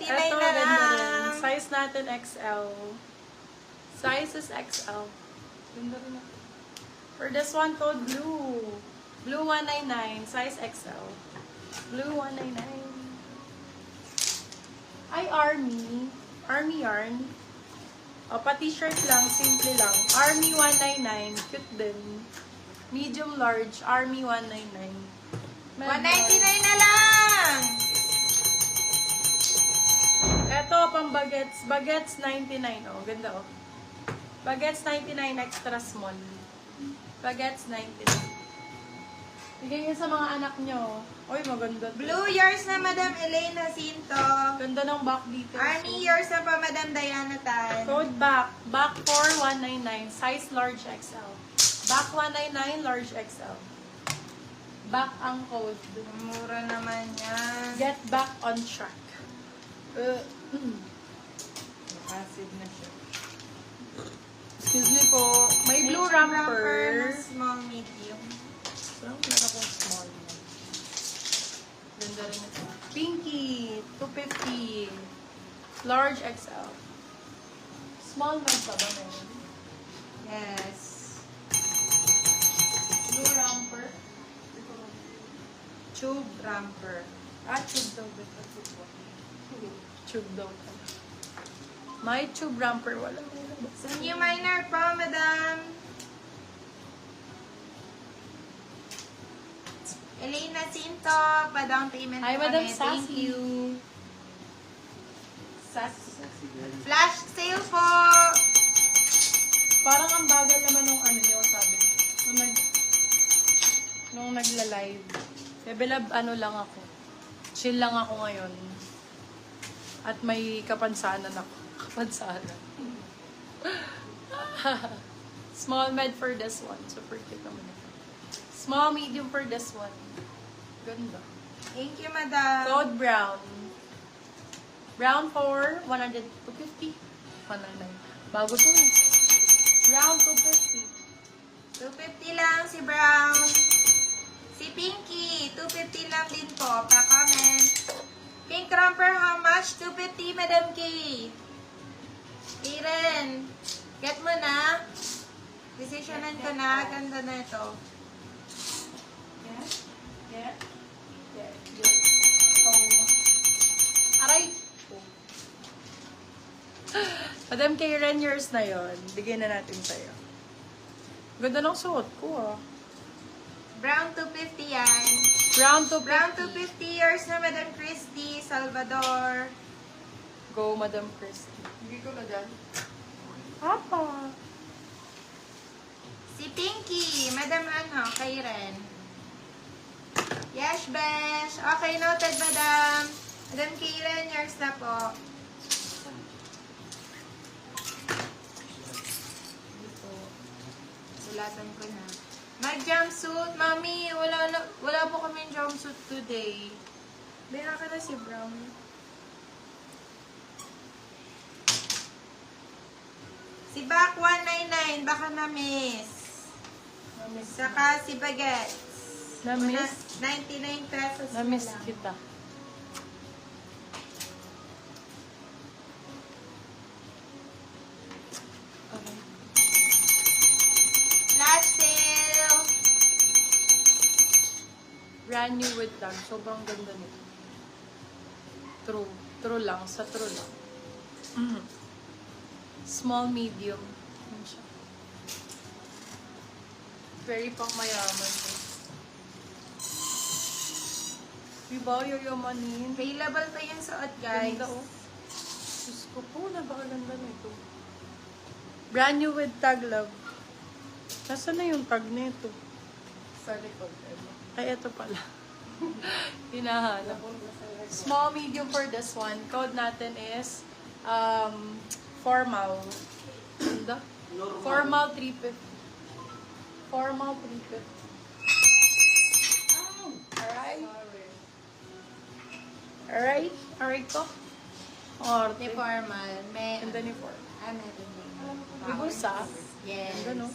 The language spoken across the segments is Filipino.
$199 Ito, na ganda rin. lang. Size natin XL. Size is XL. Ganda rin ito. For this one, code blue. Blue 199. Size XL. Blue 199. Ay, Army. Army yarn. O, pa-t-shirt lang. Simple lang. Army 199. Cute din. Medium large. Army 199. $199 na lang. Eto, pang bagets. Bagets 99. Oh, ganda oh. Bagets 99 extra small. Bagets 99. Bigay niyo sa mga anak nyo. Uy, maganda. to. Blue yours na Madam Elena Jacinto. Ganda ng back dito. Army yours na pa Madam Diana Tan. Code back. Back 4199. Size large XL. Back 199, large XL. Back ang code. Mura naman yan. Get back on track. Acid na siya. Excuse me po. May blue na romper. small medium. Parang wala akong small na. Ganda rin ito. Pinky, 250. Large XL. Small man pa ba meron? Yes. Blue romper. Tube romper. Tube daw. Tube daw. May tube romper. Wala. Sa new minor pa, Madam Elena Cinto, pa-down payment Hi, po Madam kami. Thank Sassy. you. Sassy. Flash sale po. Parang ang bagal naman nung ano niyo, sabi. Nung nagla-live. Bebelab, ano lang ako. Chill lang ako ngayon. At may kapansanan ako. Kapansanan. Small med for this one. Super cute naman ito. Small medium for this one. Ganda. Thank you, Madam. Code brown. Brown for 100, 250. 109. Bago to eh. Brown 250. 250 lang si Brown. Si Pinky, 250 lang din po. Pa-comment. Pink romper, how much? 250, Madam K. Iren, get mo na. Decisionan ko na. Ganda na ito. Yeah. Oh. Aray! Madam Karen, yours na yon. Bigyan na natin sa'yo. Ganda ng suot ko ah. Brown 250 yan. Brown to Brown 250 yours na Madam Christy Salvador. Go, Madam Christy. Hindi ko na dyan. Papa. Si Pinky, Madam ano, kay Ren. Yes, Besh. Okay, noted, Madam. Madam Karen, yours na po. Dito. Sulatan ko na. Mag-jumpsuit. Mami, wala po kami jumpsuit today. Bira ka na si Brown. Si Back 199, baka na-miss. Saka si Baguette. Na-miss. 99 pesos Na-miss na lang. kita. Okay. Flash sale! Brand new with tag. Sobrang ganda nito. True. True lang. Sa true lang. Small, medium. Yan siya. Very pang mayaman. Diba? Yayamanin. Available pa yung suot, guys. Ganda oh. Diyos ko po, napakaganda nito. Brand new with tag, love. Nasaan na yung tag nito? Sa likod. Ay, ito pala. Hinahanap. Small, medium for this one. Code natin is formal. Ganda. Formal 350. Formal 350. Alright. Alright. Alright ko. Arte. May formal. May... Ganda ni form. Meron din. May bulsa. Yes. Ganda no?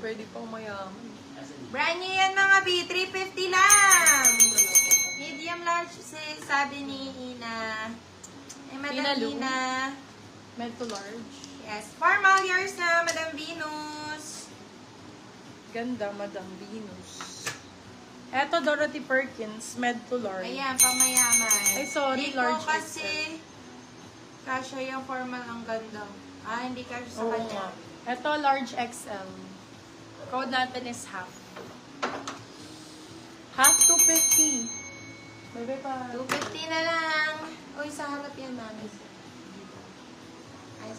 Pwede pang mayaman. Brand new yan mga B. 350 lang. Medium large sabi ni Ina. Madam Ina Lu. Ina. Med to large. Yes. Formal years na, Madam Venus. Ganda, Madam Venus. Eto, Dorothy Perkins, med to large. Ayan, pamayaman. Ay, sorry, Hindi large ko kasi kasha yung formal ang ganda. Hindi kasha sa Oo kanya. nga. Eto, large XL. Code natin is half. Half 250. Bebe pa. 250 na lang. Uy, sa harap yan, mami. Ay,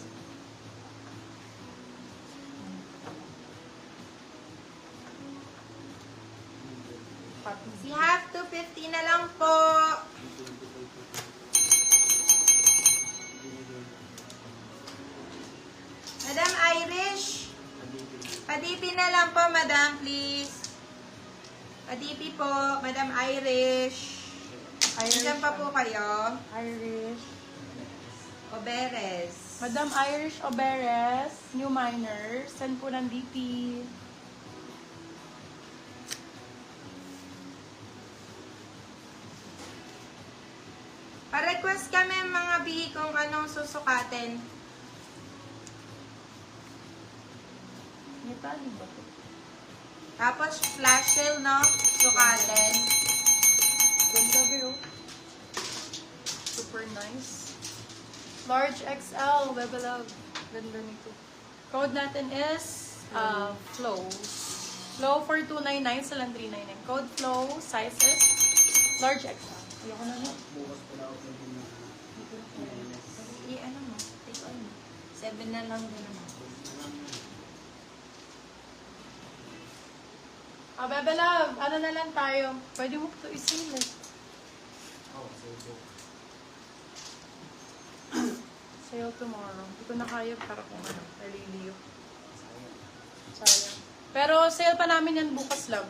si half 250 na lang po. Madam Irish. Padipi na lang po, madam, please. Padipi po, Madam Irish. Diyan pa po kayo. Irish. Oberes. Madam Irish Oberes, new minor. Send po ng DP. Pa-request kami mga bi kung anong susukatin. May tali ba ito? Tapos flash sale, no? Sukatin. Ganda bro. Super nice. Large XL, Bebe Love. Ganda nito. Code natin is Flow. Flow for 299, silang 399. Code Flow, sizes, large XL. Ayoko na no. Ano mo? Take all mo. 7 na lang din naman. Bebe Love, ano na lang tayo? Pwede mo ito isilit. Sale tomorrow. Hindi ko na kaya para kung ano. Naliliyo. Sayang. Pero sale pa namin yan bukas lang.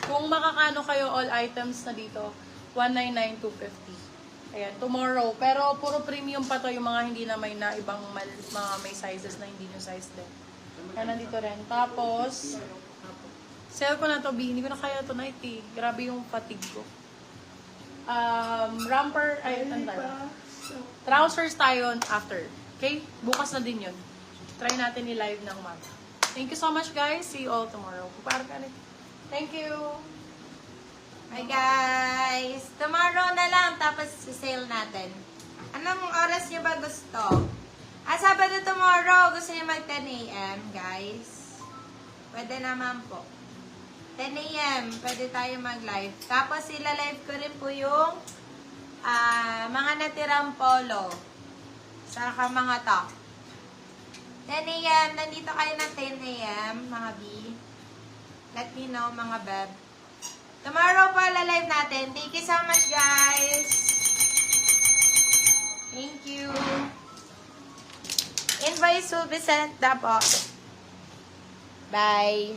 Kung makakano kayo all items na dito, 199,250. Ayan, tomorrow. Pero puro premium pa to yung mga hindi na may na ibang mga may sizes na hindi yung size din. Ayan, nandito rin. Tapos, sale ko na to, B. Hindi ko na kaya tonight eh. Grabe yung fatigue ko. Romper, ay, ano tayo? Trousers tayo after. Okay? Bukas na din yun. Try natin i-live ng maga. Thank you so much, guys. See you all tomorrow. Thank you. Hi guys! Tomorrow na lang, tapos sale natin. Anong oras nyo ba gusto? Sabado tomorrow, gusto nyo mag 10 a.m. guys? Pwede naman po. 10 a.m. pwede tayo mag-live. Tapos ila-live ko rin po yung mga natirang polo. Saka mga top. 10 a.m. Nandito kayo ng 10 a.m. mga B. Let me know mga beb. Tomorrow po la-live natin. Thank you so much guys. Thank you. Invoice will be sent na po. Bye.